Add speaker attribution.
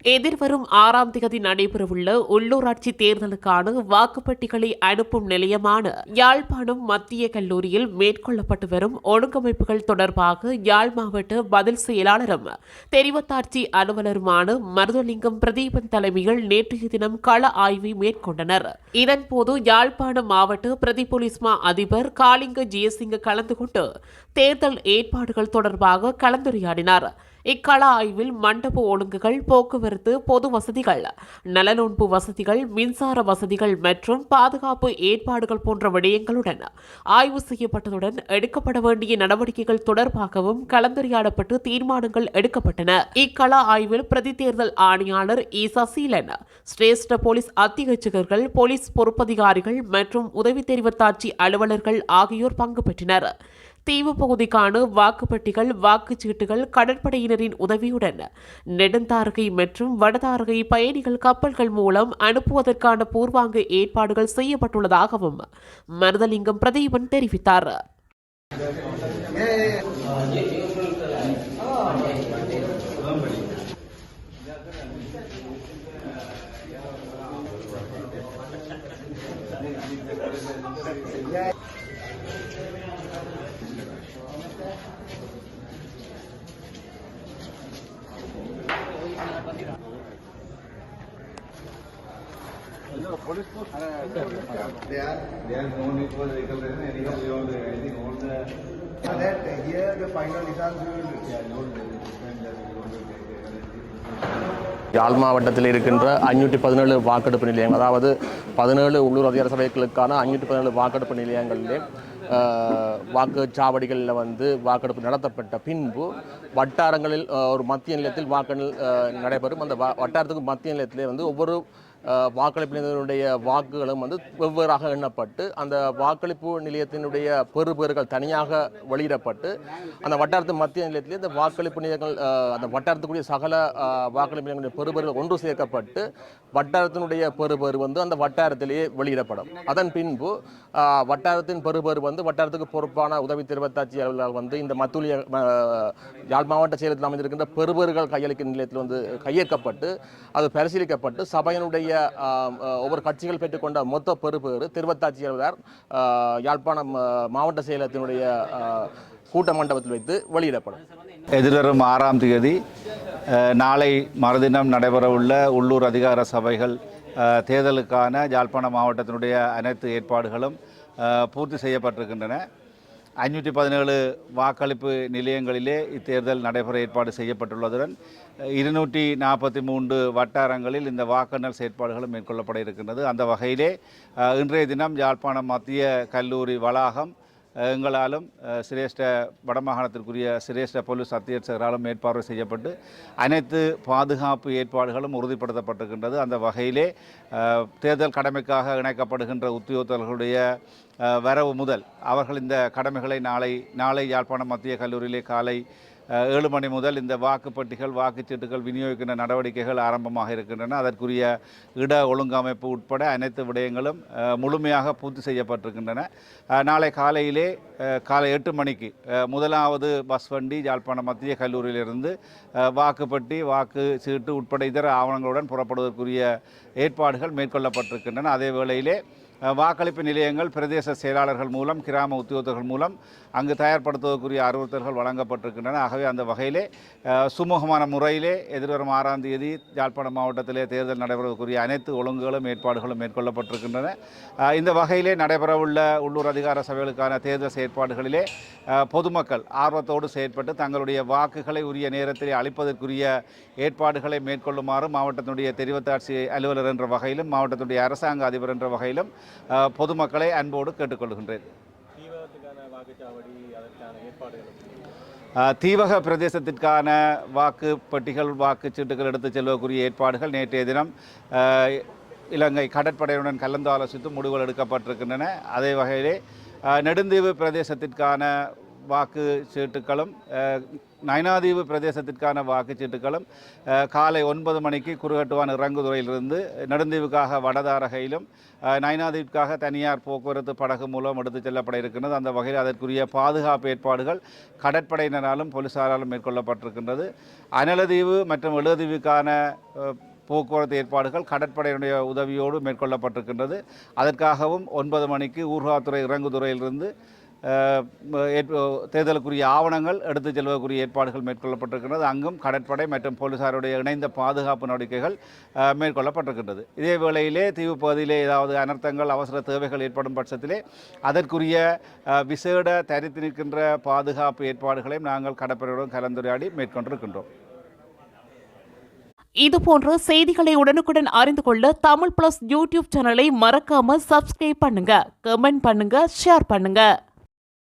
Speaker 1: எதிர்வரும் 6ஆம் தேதி நடைபெறவுள்ள உள்ளூராட்சி தேர்தலுக்கான வாக்குப்பெட்டிகளை அனுப்பும் நிலையமான யாழ்ப்பாணம் மத்திய கல்லூரியில் மேற்கொள்ளப்பட்டு வரும் ஒழுங்கமைப்புகள் தொடர்பாக யாழ் மாவட்ட பதில் செயலாளரும் தெரிவத்தாட்சி அலுவலருமான மருதலிங்கம் பிரதீபன் தலைமையில் நேற்றைய தினம் கள ஆய்வை மேற்கொண்டனர். இதன்போது யாழ்ப்பாணம் மாவட்ட பிரதி போலீஸ் மா அதிபர் காளிங்க ஜெயசிங்க கலந்து கொண்டு தேர்தல் ஏற்பாடுகள் தொடர்பாக கலந்துரையாடினார். இக்கள ஆய்வில் மண்டப ஒழுங்குகள், போக்குவரத்து, பொது வசதிகள், நலனோன்பு வசதிகள், மின்சார வசதிகள் மற்றும் பாதுகாப்பு ஏற்பாடுகள் போன்ற விடயங்களுடன் ஆய்வு செய்யப்பட்டதுடன் எடுக்கப்பட வேண்டிய நடவடிக்கைகள் தொடர்பாகவும் கலந்துரையாடப்பட்டு தீர்மானங்கள் எடுக்கப்பட்டன. இக்கள ஆய்வில் பிரதி தேர்தல் ஆணையாளர் இ சசீலன், சிரேஷ்ட போலீஸ் அத்தியட்சகர்கள், போலீஸ் பொறுப்பதிகாரிகள் மற்றும் உதவி தெரிவத்தாட்சி அலுவலர்கள் ஆகியோர் பங்கு பெற்றனர். தீவு பகுதிக்கான வாக்குப்பெட்டிகள், வாக்குச்சீட்டுகள் கடற்படையினரின் உதவியுடன் நெடுந்தாரகை மற்றும் வடதாரகை பயணிகள் கப்பல்கள் மூலம் அனுப்புவதற்கான பூர்வாங்க ஏற்பாடுகள் செய்யப்பட்டுள்ளதாகவும் மருதலிங்கம் பிரதீபன் தெரிவித்தார்.
Speaker 2: There are no need for vehicle. Anyhow, we all I think all the that here the final results we will
Speaker 3: யாழ் மாவட்டத்தில் இருக்கின்ற 517 வாக்கெடுப்பு நிலையங்கள், அதாவது 17 உள்ளூர் அதிகார சபைகளுக்கான 517 வாக்கெடுப்பு நிலையங்களிலே வாக்குச்சாவடிகளில் வாக்கெடுப்பு நடத்தப்பட்ட பின்பு வட்டாரங்களில் ஒரு மத்திய நிலையத்தில் வாக்கு நடைபெறும். அந்த வட்டாரத்துக்கு மத்திய நிலையத்திலே ஒவ்வொரு வாக்களிப்பினுடைய வாக்குகளும் வெவ்வேறாக எண்ணப்பட்டு அந்த வாக்களிப்பு நிலையத்தினுடைய பெறுபேறுகள் தனியாக வெளியிடப்பட்டு அந்த வட்டாரத்து மத்திய நிலையத்திலே இந்த வாக்களிப்பு நிலையங்கள் அந்த வட்டாரத்துக்குரிய சகல வாக்களிப்பு நிலையங்களுடைய பெறுபேறுகள் ஒன்று சேர்க்கப்பட்டு வட்டாரத்தினுடைய பெறுபேறு அந்த வட்டாரத்திலேயே வெளியிடப்படும். அதன் பின்பு வட்டாரத்தின் பெறுபேறு வட்டாரத்துக்கு பொறுப்பான உதவி தெரிவத்தாட்சி அலுவலர்கள் இந்த மத்துலிய யாழ் மாவட்ட செயலகத்தில் அமைந்திருக்கின்ற பெறுபேறுகள் கையளிக்கும் நிலையத்தில் கையேற்கப்பட்டு அது பரிசீலிக்கப்பட்டு சபையினுடைய ஒவ்வொரு கட்சிகள் பெற்றுக்கொண்ட மொத்த பெறுபேறு தெரிவத்தாட்சி அலுவலர் யாழ்ப்பாணம் மாவட்ட செயலகத்தினுடைய கூட்ட மண்டபத்தில் வைத்து வெளியிடப்படும்.
Speaker 4: எதிர்வரும் 6ஆம் தேதி நாளை மறுதினம் நடைபெறவுள்ள உள்ளூர் அதிகார சபைகள் தேர்தலுக்கான யாழ்ப்பாணம் மாவட்டத்தினுடைய அனைத்து ஏற்பாடுகளும் பூர்த்தி செய்யப்பட்டிருக்கின்றன. 517 வாக்களிப்பு நிலையங்களிலே இத்தேர்தல் நடைபெற ஏற்பாடு செய்யப்பட்டுள்ளதுடன் 243 வட்டாரங்களில் இந்த வாக்கெண்ணல் செயற்பாடுகளும் மேற்கொள்ளப்பட இருக்கின்றது. அந்த வகையிலே இன்றைய தினம் யாழ்ப்பாணம் மத்திய கல்லூரி வளாகம் எங்களாலும் சிரேஷ்ட வடமாகாணத்திற்குரிய சிரேஷ்ட போலீஸ் அத்தியட்சகராலும் மேற்பார்வை செய்யப்பட்டு அனைத்து பாதுகாப்பு ஏற்பாடுகளும் உறுதிப்படுத்தப்பட்டிருக்கின்றது. அந்த வகையிலே தேர்தல் கடமைக்காக இணைக்கப்படுகின்ற உத்தியோகத்தர்களுடைய வரவு முதல் அவர்கள் இந்த கடமைகளை நாளை யாழ்ப்பாணம் மத்திய கல்லூரியிலே காலை 7 மணி முதல் இந்த வாக்குப்பட்டிகள், வாக்குச்சீட்டுகள் விநியோகிக்கின்ற நடவடிக்கைகள் ஆரம்பமாக இருக்கின்றன. அதற்குரிய இட ஒழுங்கமைப்பு உட்பட அனைத்து விடயங்களும் முழுமையாக பூர்த்தி செய்யப்பட்டிருக்கின்றன. நாளை காலையிலே காலை 8 மணிக்கு முதலாவது பஸ் வண்டி யாழ்ப்பாணம் மத்திய கல்லூரியிலிருந்து வாக்குப்பட்டி, வாக்குச்சீட்டு உட்பட இதர ஆவணங்களுடன் புறப்படுவதற்குரிய ஏற்பாடுகள் மேற்கொள்ளப்பட்டிருக்கின்றன. அதே வேளையிலே வாக்களிப்பு நிலையங்கள் பிரதேச செயலாளர்கள் மூலம், கிராம உத்தியோகத்தர்கள் மூலம் அங்கு தயார்படுத்துவதற்குரிய அறிவுறுத்தல்கள் வழங்கப்பட்டிருக்கின்றன. ஆகவே அந்த வகையிலே சுமூகமான முறையிலே எதிர்வரும் 6ஆம் தேதி யாழ்ப்பாணம் மாவட்டத்திலே தேர்தல் நடைபெறுவதற்குரிய அனைத்து ஒழுங்குகளும் ஏற்பாடுகளும் மேற்கொள்ளப்பட்டிருக்கின்றன. இந்த வகையிலே நடைபெறவுள்ள உள்ளூர் அதிகார சபைகளுக்கான தேர்தல் செயற்பாடுகளிலே பொதுமக்கள் ஆர்வத்தோடு செயற்பட்டு தங்களுடைய வாக்குகளை உரிய நேரத்திலே அளிப்பதற்குரிய ஏற்பாடுகளை மேற்கொள்ளுமாறு மாவட்டத்தினுடைய தெரிவத்தாட்சி அலுவலர் என்ற வகையிலும் மாவட்டத்தினுடைய அரசாங்க அதிபர் என்ற வகையிலும் பொதுமக்களை அன்போடு கேட்டுக்கொள்கின்றேன். தீவக பிரதேசத்திற்கான வாக்குப்பட்டிகள், வாக்குச்சீட்டுகள் எடுத்துச் செல்வதற்குரிய ஏற்பாடுகள் நேற்றைய தினம் இலங்கை கடற்படையுடன் கலந்து ஆலோசித்து முடிவுகள் எடுக்கப்பட்டிருக்கின்றன. அதே வகையிலே நெடுந்தீவு பிரதேசத்திற்கான வாக்கு சீட்டுகளும் நயனாதீவு பிரதேசத்திற்கான வாக்குச்சீட்டுகளும் காலை 9 மணிக்கு குருகட்டுவான் இறங்குதுறையிலிருந்து நெடுந்தீவுக்காக வடதாரகையிலும் நயனாதீவுக்காக தனியார் போக்குவரத்து படகு மூலம் எடுத்துச் செல்லப்பட இருக்கின்றது. அந்த வகையில் அதற்குரிய பாதுகாப்பு ஏற்பாடுகள் கடற்படையினராலும் போலீசாராலும் மேற்கொள்ளப்பட்டிருக்கின்றது. அனலதீவு மற்றும் எழுதீவுக்கான போக்குவரத்து ஏற்பாடுகள் கடற்படையினுடைய உதவியோடு மேற்கொள்ளப்பட்டிருக்கின்றது. அதற்காகவும் 9 மணிக்கு ஊர்காத்துறை இறங்குதுறையிலிருந்து தேர்தலுக்குரிய ஆவணங்கள் எடுத்துச் செல்வதற்குரிய ஏற்பாடுகள் மேற்கொள்ளப்பட்டிருக்கின்றது. அங்கும் கடற்படை மற்றும் போலீசாருடைய இணைந்த பாதுகாப்பு நடவடிக்கைகள் மேற்கொள்ளப்பட்டிருக்கின்றது. இதே வேளையிலே தீவு பகுதியிலே ஏதாவது அனர்த்தங்கள் அவசர தேவைகள் ஏற்படும் பட்சத்திலே அதற்குரிய விசேட தரித்து நிற்கின்ற பாதுகாப்பு ஏற்பாடுகளையும் நாங்கள் கடற்படையுடன் கலந்துரையாடி மேற்கொண்டிருக்கின்றோம்.
Speaker 1: இதுபோன்ற செய்திகளை உடனுக்குடன் அறிந்து கொள்ள தமிழ் பிளஸ் யூடியூப் சேனலை மறக்காம சப்ஸ்கிரைப் பண்ணுங்க, கமெண்ட் பண்ணுங்க, ஷேர் பண்ணுங்க.